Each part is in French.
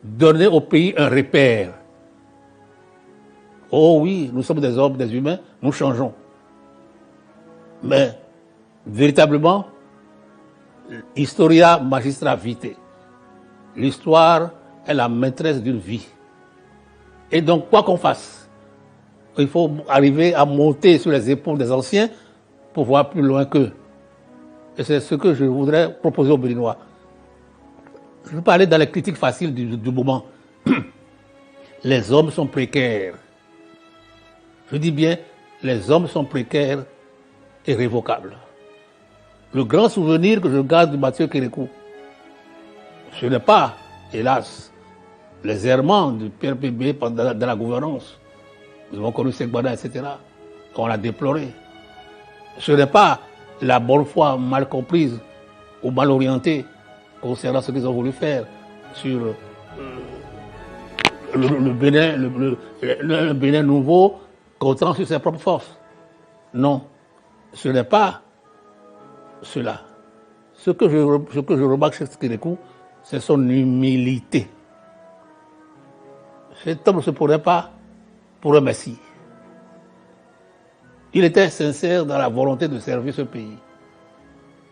donner au pays un repère. Oh oui, nous sommes des hommes, des humains, nous changeons. Mais, véritablement, historia magistra vitae. L'histoire est la maîtresse d'une vie. Et donc, quoi qu'on fasse, il faut arriver à monter sur les épaules des anciens pour voir plus loin qu'eux. Et c'est ce que je voudrais proposer aux Béninois. Je ne veux pas aller dans les critiques faciles du moment. Les hommes sont précaires. Je dis bien, les hommes sont précaires et révocables. Le grand souvenir que je garde de Mathieu Kérékou, ce n'est pas, hélas, les errements du PRPB dans la gouvernance. Nous avons connu Segbada, etc. On l'a déploré. Ce n'est pas la bonne foi mal comprise ou mal orientée concernant ce qu'ils ont voulu faire sur le Bénin nouveau comptant sur ses propres forces. Non, ce n'est pas cela. Ce que je remarque chez Kérékou, c'est son humilité. Cet homme ne se prenait pas pour un messie. Il était sincère dans la volonté de servir ce pays.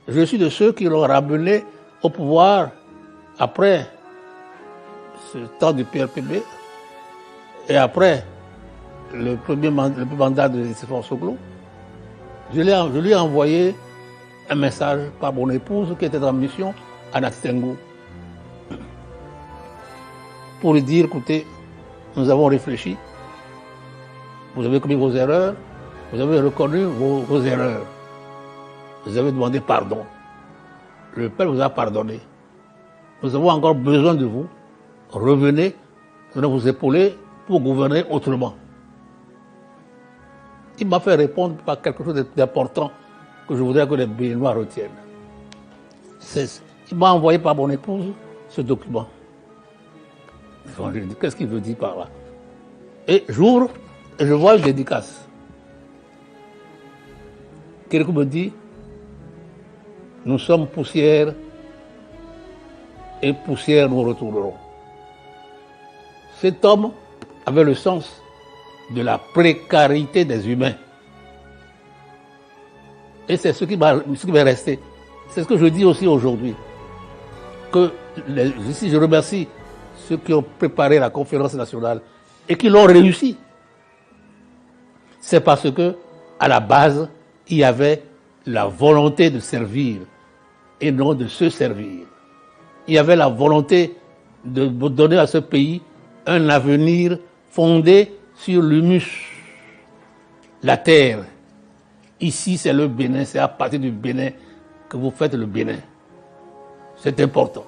Je suis de ceux qui l'ont ramené au pouvoir après ce temps du PRPB et après le premier mandat de Stéphane Soglo. Je lui ai envoyé un message par mon épouse qui était en mission à Naxtengo pour lui dire, écoutez, nous avons réfléchi, vous avez commis vos erreurs, vous avez reconnu vos erreurs, vous avez demandé pardon. Le Père vous a pardonné. Nous avons encore besoin de vous. Revenez, nous allons vous épauler pour gouverner autrement. Il m'a fait répondre par quelque chose d'important que je voudrais que les Béninois retiennent. Il m'a envoyé par mon épouse ce document. Je dis, qu'est-ce qu'il veut dire par là? Et j'ouvre et je vois une dédicace. Quelqu'un me dit, nous sommes poussière et poussière nous retournerons. Cet homme avait le sens de la précarité des humains. Et c'est ce qui m'est resté. C'est ce que je dis aussi aujourd'hui. Ici, je remercie ceux qui ont préparé la conférence nationale et qui l'ont réussi. C'est parce que, à la base, il y avait la volonté de servir et non de se servir. Il y avait la volonté de donner à ce pays un avenir fondé sur l'humus, la terre. Ici, c'est le Bénin, c'est à partir du Bénin que vous faites le Bénin. C'est important.